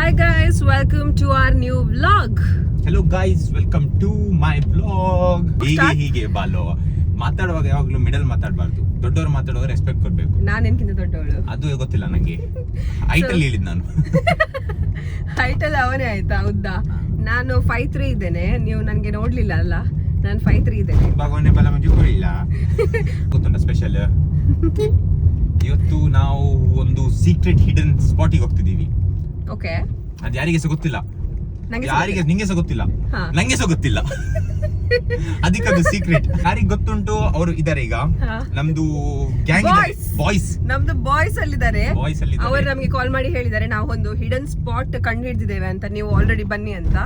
Hi guys, welcome to our new vlog. Hello guys, welcome to my vlog. ಹೀಗೆ ಬಾಲೋ ಮಾತಾಡುವಾಗ ಯಾವಾಗ್ಲೂ middle ಮಾತಾಡಬಾರ್ದು. ದೊಡ್ಡವರು ಮಾತಾಡುವಾಗ ರೆಸ್ಪೆಕ್ಟ್ ಕೊಡ್ಬೇಕು. ನಾನು ನಿನ್ಕಿಂತ ದೊಡ್ಡವಳು. ಅದು ಗೊತ್ತಿಲ್ಲ ನಂಗೆ. ಹೈಟ್ ಅಲ್ಲಿ ಹೇಳಿದ್ ನಾನು. ಹೈಟ್ ಅಲ್ಲಿ ಅವನೇ ಆಯ್ತಾ ಉದ್ದ. ನಾನು 5'3" ಇದ್ದೇನೆ. ನೀವು ನನಗೆ ನೋಡ್ಲಿಲ್ಲ ಅಲ್ಲ, ನಾನು 5'3" ಇದ್ದೇನೆ. ಭಗವಾನೆ ಬಲ ಮಂಜು ಕೊಡಿಲ್ಲ. ಗೊತ್ತುಂಟ ಸ್ಪೆಷಲ್. ಇವತ್ತು ನಾವು ಒಂದು ಸೀಕ್ರೆಟ್ ಹಿಡನ್ ಸ್ಪಾಟಿಗೆ ಹೋಗ್ತಿದೀವಿ. ಓಕೆ. ಅದು ಯಾರಿಗೆ ಸಹ ಗೊತ್ತಿಲ್ಲ. ನಿಂಗೆ ಸಹ ಗೊತ್ತಿಲ್ಲ, ನಂಗೆ ಸಹ ಗೊತ್ತಿಲ್ಲ. ಅದಕ್ಕದು ಸೀಕ್ರೆಟ್. ಯಾರಿಗೆ ಗೊತ್ತುಂಟು ಅವರು ಇದಾರೆ ಈಗ. ನಮ್ದು ಗ್ಯಾಂಗ್ ಬಾಯ್ಸ್, ನಮ್ದು ಬಾಯ್ಸ್ ಅಲ್ಲಿದ್ದಾರೆ. ಅವರು ನಮಗೆ ಕಾಲ್ ಮಾಡಿ ಹೇಳಿದ್ದಾರೆ ನಾವು ಒಂದು ಹಿಡನ್ ಸ್ಪಾಟ್ ಕಂಡು ಹಿಡಿದಿದ್ದೇವೆ ಅಂತ, ನೀವು ಆಲ್ರೆಡಿ ಬನ್ನಿ ಅಂತ.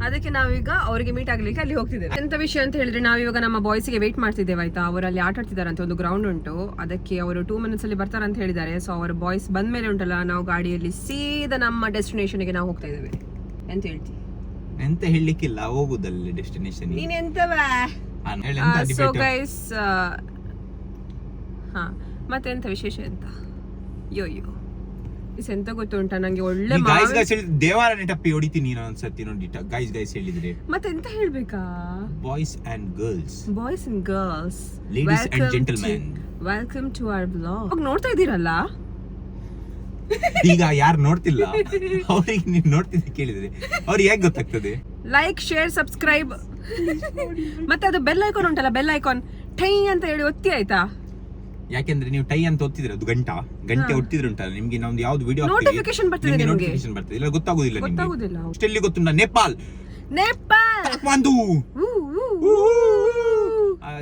ಅದಕ್ಕೆ ನಾವೀಗ ಅವರಿಗೆ ಮೀಟ್ ಆಗ್ಲಿಕ್ಕೆ ಅಲ್ಲಿ ಹೋಗ್ತಿದ್ದೇವೆ. ಎಂತ ವಿಷಯ ಅಂತ ಹೇಳಿದ್ರೆ ನಾವಿವಾಗ ನಮ್ಮ ಬಾಯ್ಸ್ಗೆ ವೇಟ್ ಮಾಡ್ತಿದ್ದೇವೆ ಆಯ್ತಾ. ಅವರಲ್ಲಿ ಆಟ ಆಡ್ತಿದ್ದಾರೆ ಅಂತ, ಒಂದು ಗ್ರೌಂಡ್ ಉಂಟು, ಅದಕ್ಕೆ ಅವರು 2 minutes ಅಲ್ಲಿ ಬರ್ತಾರೆ ಅಂತ ಹೇಳಿದ್ದಾರೆ. ಸೊ ಅವರ ಬಾಯ್ಸ್ ಬಂದ ಮೇಲೆ ಉಂಟಲ್ಲ, ನಾವು ಗಾಡಿಯಲ್ಲಿ ಸೀದಾ ನಮ್ಮ ಡೆಸ್ಟಿನೇಷನ್ಗೆ ನಾವು ಹೋಗ್ತಾ ಇದ್ದೇವೆ. ಎಂತ ಹೇಳ್ತಿ? ಎಂತ ಹೇಳಲಿಕ್ಕಿಲ್ಲ, ಹೋಗುದಲ್ಲಿ ಡೆಸ್ಟಿನೇಷನ್. ನೀನ್ ಎಂತವ? ಸೊ ಗೈಸ್, ಹಾ ಮತ್ತೆಂತ ವಿಶೇಷ ಎಂತ? ಯೋ ಎಂತ ಗೊತ್ತುಂಟ ನಂಗೆ ಒಳ್ಳೆ ದೇವಾಲಯ ಟಪ್ಪಿ ಹೊಡಿತೀನಿ ನಾನು ಒಂದ್ಸತಿ ನೋಡಿ. ಗೈಸ್ ಹೇಳಿದ್ರೆ ಮತ್ತೆಂತ ಹೇಳ್ಬೇಕಾ? Boys and girls, ladies and gentlemen, welcome to our blog. ನೋಡ್ತಾ ಇದ್ದೀರಲ್ಲ ಈಗ ಯಾರು ನೋಡ್ತಿಲ್ಲ ಅವ್ರಿಗೆ ನೀವು ನೋಡ್ತಿದ್ದೆ ಕೇಳಿದ್ರೆ ಅವ್ರಿಗೆ ಹೇಗೆ ಗೊತ್ತಾಗ್ತದೆ? ಲೈಕ್, ಶೇರ್, ಸಬ್ಸ್ಕ್ರೈಬ್ ಮತ್ತೆ ಅದು ಬೆಲ್ ಐಕಾನ್ ಉಂಟಲ್ಲ, ಬೆಲ್ ಐಕಾನ್ ಟೈ ಅಂತ ಹೇಳಿ ಒತ್ತಿ ಆಯ್ತಾ. ಯಾಕೆಂದ್ರೆ ನೀವು ಟೈ ಅಂತ ಒತ್ತಿದ್ರೆ ಅದು ಗಂಟೆ ಒತ್ತಿದ್ರೆ ಉಂಟಲ್ಲ ನಿಮ್ಗೆ ನಮ್ದು ಯಾವ್ದು ವಿಡಿಯೋ ನೋಟಿಫಿಕೇಶನ್ ಬರ್ತದೆ, ನೋಟಿಫಿಕೇಶನ್ ಬರ್ತದೆ. ಇಲ್ಲ ಗೊತ್ತಾಗುದಿಲ್ಲ ನಿಮ್ಗೆ. ಅಷ್ಟೆಲ್ಲಿ ಗೊತ್ತುಂಟ? ನೇಪಾಲ್ ಕಾಠ್ಮಂಡು.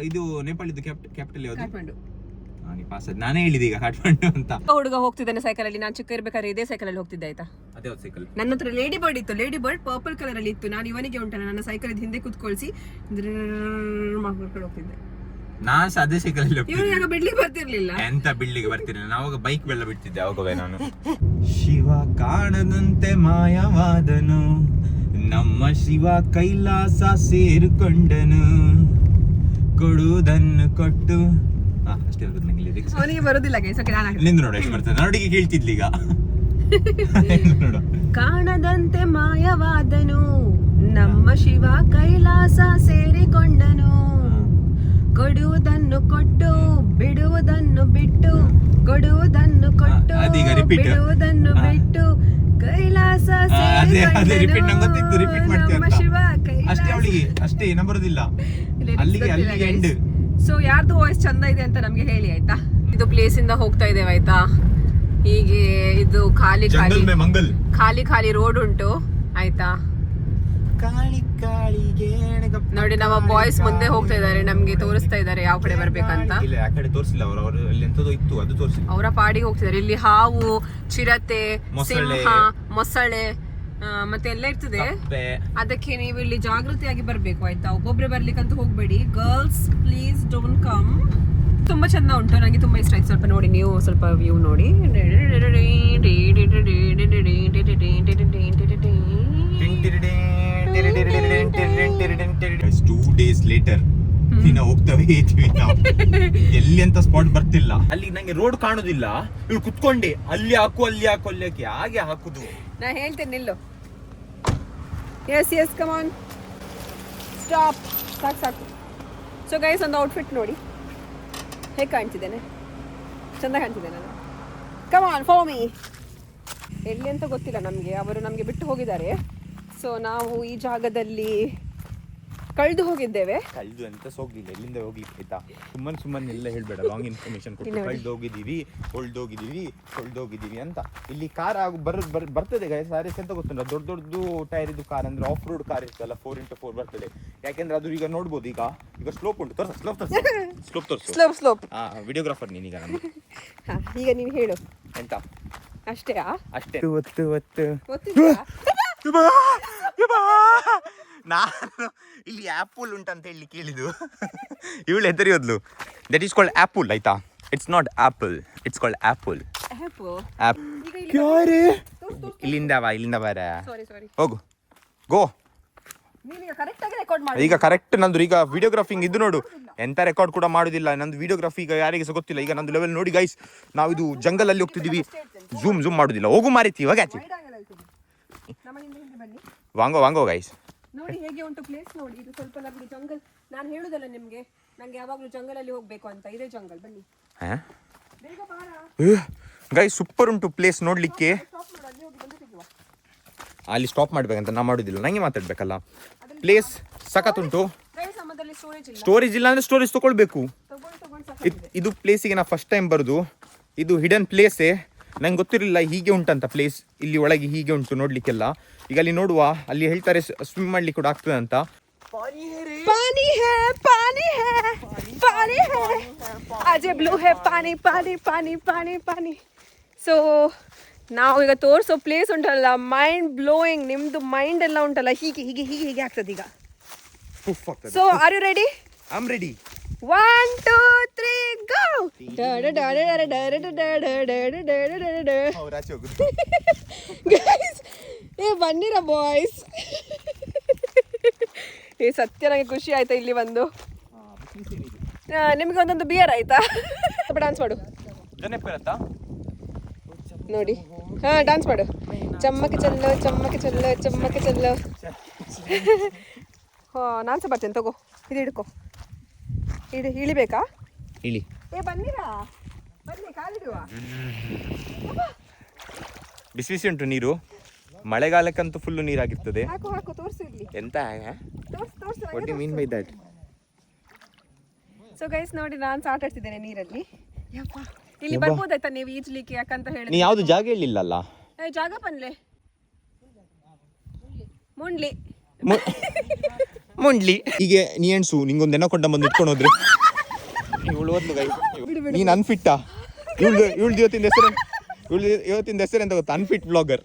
ಇದು ನೇಪಾಳ ಇದು ಕ್ಯಾಪಿಟಲ್ ಯಾವುದು? ನಾನೇ ಹೇಳಿದೆ ಈಗ ಕಾಠ್ಮಂಡು ಅಂತ. ಹುಡುಗ ಹೋಗ್ತಿದ್ದಾನೆ ಸೈಕಲ್ ಅಲ್ಲಿ. ನಾನು ಚಿಕ್ಕ ಇರ್ಬೇಕಾದ್ರೆ ಇದೇ ಸೈಕಲ್ ಅಲ್ಲಿ ಹೋಗ್ತಿದ್ದೆ ಆಯ್ತಾ. ಅದೇ ಸೈಕಲ್ ನನ್ನ ಹತ್ರ ಲೇಡಿ ಬರ್ಡ್ ಇತ್ತು. ಲೇಡಿ ಬರ್ಡ್ ಪರ್ಪಲ್ ಕಲರ್ ಅಲ್ಲಿ ಇತ್ತು. ನಾನು ಇವನಿಗೆ ಉಂಟಲ್ಲ ನನ್ನ ಸೈಕಲ್ ಹಿಂದೆ ಕುತ್ಕೊಳ್ಸಿ ಮಾಡ್ಕೊಂಡು ಹೋಗ್ತಿದ್ದೆ. ನಾನ್ ಅದೇ ಸೈಕಲ್ ಅಲ್ಲಿ ಇವಾಗ ಬಿಡ್ಲಿಕ್ಕೆ ಬರ್ತಿರ್ಲಿಲ್ಲ. ಎಂತ ಬಿಡ್ಲಿಕ್ಕೆ ಬರ್ತಿರ್ಲಿಲ್ಲ. ನಾವಾಗ ಬೈಕ್ ಬೆಲ್ಲ ಬಿಡ್ತಿದ್ದೆ ಅವಾಗವೇ ನಾನು. ಶಿವ ಕಾಣದಂತೆ ಮಾಯವಾದನು, ನಮ್ಮ ಶಿವ ಕೈಲಾಸ ಸೇರಿಕೊಂಡನು, ಕೊಡುವುದನ್ನು ಕೊಟ್ಟು. ಅಷ್ಟೇ ಬರುದು ನಂಗೆ ಲಿರಿಕ್ಸ್. ಅವನಿಗೆ ಬರುದಿಲ್ಲ ಗೈಸ್. ಓಕೆ, ನಾನು ನಿಂದು ನೋಡು ಎಷ್ಟು ಬರ್ತದೆ. ನೋಡಿಗೆ ಕೇಳ್ತಿದ್ಲಿ ಈಗ. ನೋಡು. ಕಾಣದಂತೆ ಮಾಯವಾದನು, ನಮ್ಮ ಶಿವ ಕೈಲಾಸ ಸೇರಿಕೊಂಡನು, ಕೊಡುವುದನ್ನು ಕೊಟ್ಟು ಬಿಡುವುದನ್ನು ಬಿಟ್ಟು, ಕೊಡುವುದನ್ನು ಕೊಟ್ಟು ಬಿಡುವುದನ್ನು ಬಿಟ್ಟು, ಕೈಲಾಸ ನಮ್ಮ ಶಿವ ಕೈಲಾಸ. ಅಷ್ಟೇ ನಂಬರುದಿಲ್ಲ. ಅಲ್ಲಿಗೆ ಎಂಡ್. ಸೊ ಯಾರ್ದು ವಾಯ್ಸ್ ಚಂದ ಇದೆ ಅಂತ ನಮ್ಗೆ ಹೇಳಿ ಆಯ್ತಾ. ಇದು ಪ್ಲೇಸ್ ಇಂದ ಹೋಗ್ತಾ ಇದ್ದೇವೆ ಆಯ್ತಾ. ಹೀಗೆ ಇದು ಖಾಲಿ ರೋಡ್ ಉಂಟು ಆಯ್ತಾ. ನೋಡಿ ನಮ್ಮ ಬಾಯ್ಸ್ ಮುಂದೆ ಹೋಗ್ತಾ ಇದ್ದಾರೆ, ನಮ್ಗೆ ತೋರಿಸ್ತಾ ಇದ್ದಾರೆ ಯಾವ ಕಡೆ ಬರ್ಬೇಕಂತ. ಅವರ ಪಾಡಿಗೆ ಹೋಗ್ತಿದ್ದಾರೆ. ಇಲ್ಲಿ ಹಾವು, ಚಿರತೆ, ಸಿಂಹ, ಮೊಸಳೆ ಮತ್ತೆ ಎಲ್ಲ ಇರ್ತದೆ. ಅದಕ್ಕೆ ನೀವು ಇಲ್ಲಿ ಜಾಗೃತಿಯಾಗಿ ಬರ್ಬೇಕು ಆಯ್ತಾ. ಒಬ್ಬೊಬ್ರೆ ಬರ್ಲಿಕ್ಕಂತ ಹೋಗ್ಬೇಡಿ. Girls please don't come. ತುಂಬಾ ಚಂದ ಉಂಟು, ನಂಗೆ ತುಂಬಾ ಇಷ್ಟ ಆಯ್ತು. ಸ್ವಲ್ಪ ನೋಡಿ, ನೀವು ಸ್ವಲ್ಪ ವ್ಯೂ ನೋಡಿ. 2 days later ದಿನ ಹೋಗ್ತವೆ ಇದ್ವಿ ನಾವು. ಎಲ್ಲಿ ಅಂತ ಸ್ಪಾಟ್ ಬರ್ತಿಲ್ಲ. ಅಲ್ಲಿ ನಂಗೆ ರೋಡ್ ಕಾಣುದಿಲ್ಲ. ಇವ್ರು ಕುತ್ಕೊಂಡೆ ಅಲ್ಲಿ ಹಾಕು ಅಲ್ಲಿಕ್ಕೆ ಹಾಗೆ ಹಾಕುದು. ನಾ ಹೇಳ್ತೇನೆ ನಿಲ್ಲು. Yes come on, stop. ಸಾಕು. ಸೊ ಗೈಸ್, ಒಂದು ಔಟ್ಫಿಟ್ ನೋಡಿ ಹೇಗೆ ಕಾಣ್ತಿದ್ದೇನೆ. ಚಂದ ಕಾಣ್ತಿದ್ದೆ ನಾನು. Come on, follow me. ಎಲ್ಲಿ ಅಂತ ಗೊತ್ತಿಲ್ಲ ನಮಗೆ, ಅವರು ನಮಗೆ ಬಿಟ್ಟು ಹೋಗಿದ್ದಾರೆ. ಸೊ ನಾವು ಈ ಜಾಗದಲ್ಲಿ ಕಳೆದು ಹೋಗಿದ್ದೇವೆ. ಕಳೆದು ಅಂತ ಹೋಗ್ಲಿಲ್ಲ, ಎಲ್ಲಿಂದ ಹೋಗ್ಲಿಕ್ಕೆ ಆಯ್ತಾ. ಸುಮ್ಮನೆ ಎಲ್ಲ ಹೇಳ್ಬೇಡ, ರಾಂಗ್ ಇನ್ಫಾರ್ಮೇಶನ್ ಕೊಟ್ಟು ಕಳೆದು ಹೋಗಿದ್ದೀವಿ ಅಂತ. ಇಲ್ಲಿ ಕಾರ್ ಬರ್ತದೆ ಗೈಸ್. ಸಾರೀಸ್ ಅಂತ ಗೊತ್ತುಂಟ, ದೊಡ್ಡದು ಟೈರ್ ಇದು ಕಾರ್ ಅಂದ್ರೆ ಆಫ್ ರೋಡ್ ಕಾರ್ ಇರ್ತಲ್ಲ, 4x4 ಬರ್ತದೆ. ಯಾಕೆಂದ್ರೆ ಅದು ಈಗ ನೋಡ್ಬೋದು. ಈಗ ಸ್ಲೋಪ್ ಉಂಟು. ಸ್ಲೋಪ್. ವಿಡಿಯೋಗ್ರಾಫರ್ ನೀನೀಗ ನಮ್ಗೆ. ಈಗ ನೀವು ಹೇಳು ಎಂತ. ಅಷ್ಟೇ ನಾನು ಇಲ್ಲಿ ಆಪಲ್ ಉಂಟಂತ ಹೇಳಿ ಕೇಳಿದ್ದು. ಇವಳು ಹೆದರಿಯೋದ್ಲು. ದಟ್ ಈಸ್ ಕಾಲ್ಡ್ ಆಪಲ್ ಆಯ್ತಾ. It's not apple, it's called apple. ಇಲ್ಲಿಂದ ಬರ. ಹೋಗು, ಗೋ. ಈಗ ಕರೆಕ್ಟ್ ನಂದು. ಈಗ ವಿಡಿಯೋಗ್ರಾಫಿಂಗ್ ಇದು ನೋಡು, ಎಂತ ರೆಕಾರ್ಡ್ ಕೂಡ ಮಾಡುದಿಲ್ಲ ನಂದು ವಿಡಿಯೋಗ್ರಫಿ. ಈಗ ಯಾರಿಗೆ ಸಹ ಗೊತ್ತಿಲ್ಲ. ಈಗ ನಂದು ಲೆವೆಲ್ ನೋಡಿ ಗೈಸ್. ನಾವು ಇದು ಜಂಗಲ್ ಅಲ್ಲಿ ಹೋಗ್ತಿದೀವಿ. ಝೂಮ್ ಮಾಡುದಿಲ್ಲ. ಹೋಗು ಮಾರಿತಿ ಇವಾಗ ಆಚೆ. ನಮ್ಮನೆಯಿಂದ ಹಿಂದೆ ಬನ್ನಿ. ವಾಂಗೋ ಗೈಸ್. ನೋಡಿ ಹೇಗೆ ಉಂಟು ಪ್ಲೇಸ್ ನೋಡಿ. ಇದು ಸ್ವಲ್ಪ ನಮಗೆ ಜಂಗಲ್. ನಾನು ಹೇಳುದಲ್ಲ ನಿಮ್ಗೆ, ನಂಗೆ ಯಾವಾಗ್ಲೂ ಜಂಗಲ್ ಅಲ್ಲಿ ಹೋಗ್ಬೇಕು ಅಂತ. ಇದೇ ಜಂಗಲ್, ಬನ್ನಿ ಬೇಗ ಬಾರ. ಗೈಸ್ ಸೂಪರ್ ಉಂಟು ಪ್ಲೇಸ್ ನೋಡ್ಲಿಕ್ಕೆ. ಸ್ಟಾಪ್ ಮಾಡು, ಅಲ್ಲಿ ಹೋಗಿ ಬಂದು ತೆಗೆಯುವ. ಅಲ್ಲಿ ಸ್ಟಾಪ್ ಮಾಡ್ಬೇಕಂತ ನಾ ಮಾಡುದಿಲ್ಲ, ನಂಗೆ ಮಾತಾಡ್ಬೇಕಲ್ಲ. ಪ್ಲೇಸ್ ಸಖತ್ ಉಂಟು. ಗೈಸ್ ನಮ್ಮದಲ್ಲಿ ಸ್ಟೋರೇಜ್ ಇಲ್ಲ. ಸ್ಟೋರೇಜ್ ಇಲ್ಲ ಅಂದ್ರೆ ಸ್ಟೋರೇಜ್ ತಗೊಳ್ಬೇಕು. ತಗೊಂಡು ಸಾಕಾಗಿದೆ. ಇದು ಪ್ಲೇಸಿಗೆ ನಾ ಫಸ್ಟ್ ಟೈಮ್ ಬರುದು. ಇದು ಹಿಡನ್ ಪ್ಲೇಸೇ, ನಂಗೆ ಗೊತ್ತಿರಲಿಲ್ಲ ಹೀಗೆ ಉಂಟಂತ ಪ್ಲೇಸ್. ಇಲ್ಲಿ ಒಳಗೆ ಹೀಗೆ ಉಂಟು ನೋಡ್ಲಿಕ್ಕೆಲ್ಲ. ಈಗ ಅಲ್ಲಿ ನೋಡುವ, ಅಲ್ಲಿ ಹೇಳ್ತಾರೆ ಸ್ವಿಮ್ ಮಾಡ್ಲಿಕ್ಕೆ ಕೂಡ ಆಗ್ತದೆ ಅಂತ. पानी है पानी है पानी है आज ब्लू है पानी पानी पानी पानी पानी. ಸೊ ನಾವು ಈಗ ತೋರಿಸೋ ಪ್ಲೇಸ್ ಉಂಟಲ್ಲ, ಮೈಂಡ್ ಬ್ಲೋಯಿಂಗ್. ನಿಮ್ದು ಮೈಂಡ್ ಎಲ್ಲ ಉಂಟಲ್ಲ, ಹೀಗೆ ಹೀಗೆ ಹೀಗೆ ಹೀಗೆ ಆಗ್ತದೆ ಈಗ. So are you ready? I am ready. 1 2 3 go. Guys ಏ ಬನ್ನಿರ ಬಾಯ್ಸ್. ಏ ಸತ್ಯ ನನಗೆ ಖುಷಿ ಆಯ್ತಾ ಇಲ್ಲಿ ಬಂದು. ನಿಮ್ಗೆ ಒಂದೊಂದು ಬಿಯರ್ ಆಯ್ತಾ? ಸ್ವಲ್ಪ ಡಾನ್ಸ್ ಮಾಡು ನೋಡಿ. ಹಾ ಡಾನ್ಸ್ ಮಾಡು. ಚಮ್ಮಕ್ಕೆ ಚೆಲ್ಲೋ ಚಮ್ಮಕ್ಕೆ ಚೆಲ್ಲೋ ಚಮ್ಮಕ್ಕೆ ಚೆಲ್ಲೋ. ಹಾ ನಾನು ಸಹ ಬರ್ತೇನೆ, ತಗೋ ಇದು ಹಿಡ್ಕೊ. ಇಳಿಬೇಕಾ? ಇಳಿ. ಏ ಬನ್ನಿರಾ, ಬನ್ನಿ ಕಾಲಿಡುವ. ಬಿಸಿ ಬಿಸಿ ಉಂಟು ನೀರು. ಮಳೆಗಾಲಕ್ಕಂತೂ ಫುಲ್ಲು ನೀರಾಗಿರ್ತದೆ. ಹಾಕು ಹಾಕು ತೋರಿಸು ಇಲ್ಲಿ. ಎಂತ what you mean by that? So guys ನೋಡಿ, ನಾನು ಆಟ ಆಡ್ತಿದ್ದೇನೆ ನೀರಲ್ಲಿ. ಯಪ್ಪ ಇಲ್ಲಿ ಬರ್ಬೋದಾಯ್ತಾ ನೀವು ಈಜ್ಲಿಕ್ಕೆ? ಯಾಕಂತ ಹೇಳಿ ನೀ ಯಾವ್ದು ಜಾಗ ಹೇಳಿಲ್ಲಲ್ಲ. ಜಾಗ ಪನ್ಲೆ ಮುಂಡ್ಲಿ ಮುಂಡ್ಲಿ. ಹೀಗೆ ನೀ ಎಣ್ಸು, ನಿಂಗೊಂದು ನೆನ ಕೊಂಡ ಬಂದು ಇಟ್ಕೊಂಡು ಹೋದ್ರೆ ಇವಳು ಓದ್ಲು ಗೈ. ನೀನು ಅನ್ಫಿಟ್ಟಾ? ಇವಳ್ದು ಇವತ್ತಿನ ಹೆಸರು ಎಂತ ಗೊತ್ತಾ? Unfit blogger.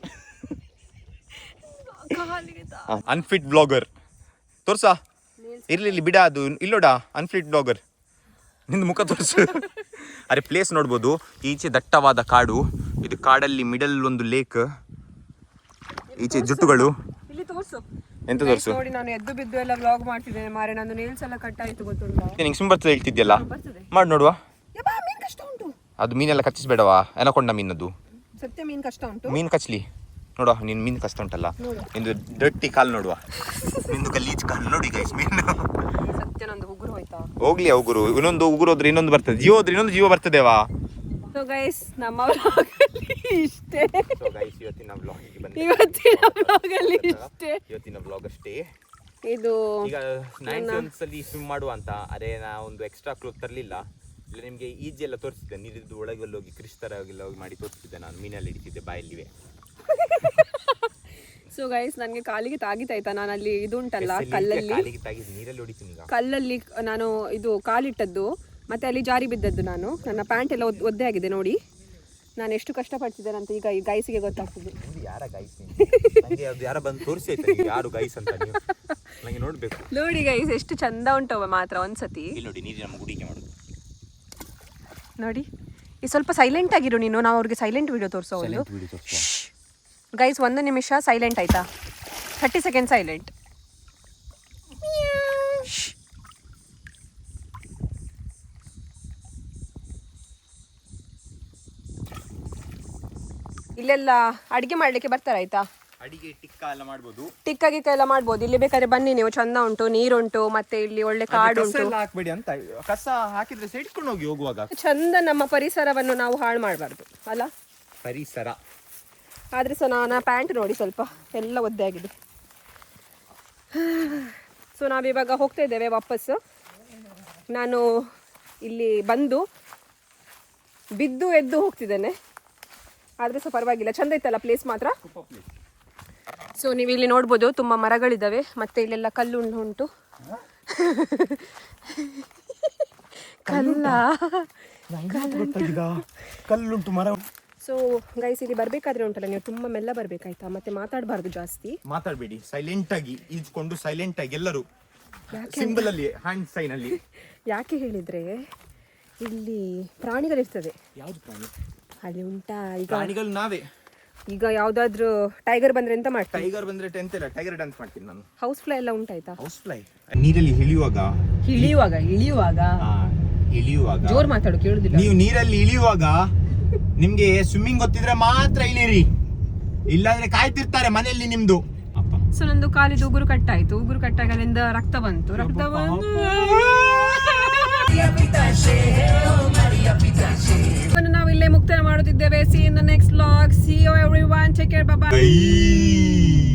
ಅನ್ಫಿಟ್ ಬ್ಲಾಗರ್ ತೋರ್ಸಾ? ಇರ್ಲಿ ಬಿಡ, ಅದು ಇಲ್ಲೋಡ ಅನ್ಫಿಟ್ ಬ್ಲಾಗರ್. ನಿಂದು ಮುಖ ತೋರಿಸು. ಅರೆ ಪ್ಲೇಸ್ ನೋಡ್ಬೋದು. ಈಚೆ ದಟ್ಟವಾದ ಕಾಡು. ಇದು ಕಾಡಲ್ಲಿ ಮಿಡಲ್ ಒಂದು ಲೇಕ್. ಈಚೆ ಜುಟ್ಟುಗಳು. ಇಲ್ಲಿ ತೋರಿಸು. ಎಂತ ತೋರಿಸು? ನೋಡಿ ನಾನು ಎದ್ದು ಬಿದ್ದು ಎಲ್ಲ ವ್ಲಾಗ್ ಮಾಡ್ತಿದ್ದೇನೆ ಮಾರೆ. ನಂದು ನೇಲ್ಸ್ ಎಲ್ಲ ಕಟ್ ಆಯ್ತು ಗೊತ್ತುಂಟಾ? ನಿಂಗೆ ಸುಮ್ ಬರ್ತದೆ ಹೇಳ್ತಿದ್ಯಲ್ಲ, ಬರ್ತದೆ. ಮಾಡಿ ನೋಡುವ. ಮೀನ್ ಕಷ್ಟ ಉಂಟು. ಅದು ಮೀನೆಲ್ಲ ಕಚ್ಚಿಸ್ಬೇಡವಾ? ಎನಕೊಂಡ ಮೀನದು. ಸತ್ಯ ಮೀನ್ ಕಷ್ಟ ಉಂಟು. ಮೀನ್ ಕಚ್ಲಿ ನೋಡುವ. ನೀನ್ ಮೀನ್ ಕಷ್ಟ ಉಂಟಲ್ಲ, ನಿಂದು ಡರ್ಟಿ ಕಾಲು ನೋಡುವ. ನಿಂದು ಗಲೀಜ್ ಕಾಲು ನೋಡಿ ಗೈಸ್. ಮೀನು ಸತ್ಯ ನಂದು ಉಗುರು ಹೋಯ್ತಾ? ಹೋಗ್ಲಿ ಉಗುರು. ಇನ್ನೊಂದು ಉಗುರು ಹೋದ್ರೆ ಇನ್ನೊಂದು ಬರ್ತದೆ. ಜೀವ ಹೋದ್ರೆ ಇನ್ನೊಂದು ಜೀವ ಬರ್ತದೇವಾ? ಸೊ ಗೈಸ್ ನಮ್ಮ ವ್ಲಾಗ್ ಅಲ್ಲಿ ಇಷ್ಟೇ. ಇವತ್ತಿನ ವ್ಲಾಗಿಗೆ ಬನ್ನಿ. ಇವತ್ತಿನ ವ್ಲಾಗ್ ಅಷ್ಟೇ. ಇದು ಈಗ 9 ಅಲ್ಲಿ ಸ್ವಿಮ್ ಮಾಡುವ ಅಂತ. ಅರೆ ನಾ ಒಂದು ಎಕ್ಸ್ಟ್ರಾ ಕ್ಲೋತ್ ತರಲಿಲ್ಲ. ಇಲ್ಲ ನಿಮಗೆ ಈಜೆಲ್ಲ ತೋರಿಸಿದ್ದೆ. ನೀರಿದ್ದು ಒಳಗೆ ಹೋಗಿ ಕ್ರಿಸ್ತರ ಹೋಗಿ ಮಾಡಿ ತೋರಿಸ್ತಿದ್ದೆ. ನಾನು ಮೀನಲ್ಲಿ ಹಿಡಿತಿದ್ದೆ ಬಾಯಲ್ಲಿವೆ. ಸೊ ಗೈಸ್ ನನಗೆ ಕಾಲಿಗೆ ತಾಗಿತಾಯ್ತಾ? ನಾನು ಅಲ್ಲಿ ಇದು ಉಂಟಲ್ಲ ಕಲ್ಲಲ್ಲಿ, ಕಲ್ಲಲ್ಲಿ ನಾನು ಇದು ಕಾಲಿಟ್ಟದ್ದು, ಮತ್ತೆ ಅಲ್ಲಿ ಜಾರಿ ಬಿದ್ದದ್ದು. ನನ್ನ ಪ್ಯಾಂಟ್ ಎಲ್ಲ ಒದ್ದೆ ಆಗಿದೆ ನೋಡಿ. ನಾನು ಎಷ್ಟು ಕಷ್ಟಪಡ್ತಿದ್ದೇನೆ ಅಂತ ಈಗ ಈ ಗೈಸಿಗೆ ಗೊತ್ತಾಗ್ತದೆ. ನೋಡಿ ಗೈಸ್ ಎಷ್ಟು ಚಂದ ಉಂಟವ ಮಾತ್ರ. ಒಂದ್ಸತಿ ನೋಡಿ. ಈ ಸ್ವಲ್ಪ ಸೈಲೆಂಟ್ ಆಗಿರು ನೀನು. ನಾವು ಅವ್ರಿಗೆ ಸೈಲೆಂಟ್ ವಿಡಿಯೋ ತೋರಿಸೋ. ಗೈಸ್ 1 ನಿಮಿಷ ಸೈಲೆಂಟ್ ಆಯ್ತಾ? 30 ಸೆಕೆಂಡ್ ಸೈಲೆಂಟ್. ಇಲ್ಲೆಲ್ಲ ಅಡಿಗೆ ಮಾಡ್ಲಿಕ್ಕೆ ಬರ್ತಾರಾಯ್ತಾ? ಅಡಿಗೆ ಟಿಕ್ಕ ಎಲ್ಲ ಮಾಡ್ಬೋದು. ಟಿಕ್ಕ ಗಿಕ್ಕ ಎಲ್ಲ ಮಾಡ್ಬೋದು. ಇಲ್ಲಿ ಬೇಕಾದ್ರೆ ಬನ್ನಿ ನೀವು. ಚಂದ ಉಂಟು, ನೀರುಂಟು, ಮತ್ತೆ ಇಲ್ಲಿ ಒಳ್ಳೆ ಕಾಡು ಉಂಟು. ಹಾಕ್ಬೇಡಿ ಅಂತ. ಕಸ ಹಾಕಿದ್ರೆ ಸೈಡ್ಕೊಂಡು ಹೋಗಿ ಹೋಗುವಾಗ. ಚಂದ ನಮ್ಮ ಪರಿಸರವನ್ನು ನಾವು ಹಾಳು ಮಾಡಬಾರ್ದು ಅಲ್ಲ? ಪರಿಸರ ಆದ್ರೆ ಸಹ ನನ್ನ ಪ್ಯಾಂಟ್ ನೋಡಿ ಸ್ವಲ್ಪ ಎಲ್ಲ ಒದ್ದೆ ಆಗಿದೆ. ಸೊ ನಾವಿವಾಗ ಹೋಗ್ತಾ ಇದ್ದೇವೆ ವಾಪಸ್ಸು. ನಾನು ಇಲ್ಲಿ ಬಂದು ಬಿದ್ದು ಎದ್ದು ಹೋಗ್ತಿದ್ದೇನೆ. ಆದ್ರೆ ಸಹ ಪರವಾಗಿಲ್ಲ, ಚಂದ ಇತ್ತಲ್ಲ ಪ್ಲೇಸ್ ಮಾತ್ರ. ಸೊ ನೀವು ಇಲ್ಲಿ ನೋಡ್ಬೋದು ತುಂಬ ಮರಗಳಿದ್ದಾವೆ, ಮತ್ತೆ ಇಲ್ಲೆಲ್ಲ ಕಲ್ಲು ಉಂಟು. ಕಲ್ಲುಂಟು, ಮರ. ಸೊ ಗೈಸ್ ಇಲ್ಲಿ ಬರ್ಬೇಕಾದ್ರೆ ಉಂಟಲ್ಲ, ನೀವು ತುಂಬ ಮೆಲ್ಲ ಬರ್ಬೇಕಾಯ್ತಾ? ಮತ್ತೆ ಮಾತಾಡಬಾರ್ದು ಜಾಸ್ತಿ. ಮಾತಾಡಬೇಡಿ, ಸೈಲೆಂಟ್ ಆಗಿ ಈಜ್ಕೊಂಡು ಸೈಲೆಂಟ್ ಆಗಿ ಎಲ್ಲರೂ ಸಿಂಬಲ್ ಅಲ್ಲಿ ಹ್ಯಾಂಡ್ ಸೈನ್ ಅಲ್ಲಿ. ಯಾಕೆ ಹೇಳಿದ್ರೆ ಇಲ್ಲಿ ಪ್ರಾಣಿಗಳಿರ್ತದೆ. ಯಾವ್ದು ಪ್ರಾಣಿ? ಅಲ್ಲಿ ಉಂಟಾ ಈಗ ಪ್ರಾಣಿಗಳು ನಾವೇ. ಈಗ ಯಾವ್ದಾದ್ರು ಟೈಗರ್ ಬಂದ್ರೆ ಎಂತ ಮಾಡ್ತೀವಿ? ಟೈಗರ್ ಬಂದ್ರೆ ಟೆಂತ್ ಇಲ್ಲ, ಟೈಗರ್ ಡ್ಯಾನ್ಸ್ ಮಾಡ್ತೀನಿ ನಾನು. ಹೌಸ್ ಫ್ಲೈ ಎಲ್ಲ ಉಂಟಾಯ್ತಾ? ಹೌಸ್ ಫ್ಲೈ ನೀರಲ್ಲಿ ಇಳಿಯುವಾಗ ಜೋರ್ ಮಾತಾಡು, ಕೇಳುದಿಲ್ಲ. ನೀವು ನೀರಲ್ಲಿ ಇಳಿಯುವಾಗ ನಿಮ್ಗೆ ಸ್ವಿಮ್ಮಿಂಗ್ ಗೊತ್ತಿದ್ರೆ ಮಾತ್ರ ಇಳಿಯಿರಿ. ಇಲ್ಲಾಂದ್ರೆ ಕಾಯ್ತಿರ್ತಾರೆ ಮನೆಯಲ್ಲಿ ನಿಮ್ದು ಅಪ್ಪ. ಸೊ ನಂದು ಕಾಲಿದು ಉಗುರು ಕಟ್ಟಾಯ್ತು. ಉಗುರು ಕಟ್ಟಾಗ ಅಲ್ಲಿಂದ ರಕ್ತ ಬಂತು. ನಾವು ಇಲ್ಲೇ ಮುಕ್ತಾಯ ಮಾಡುತ್ತಿದ್ದೇವೆ. See you in the next vlog. See you everyone. Take care. Bye bye.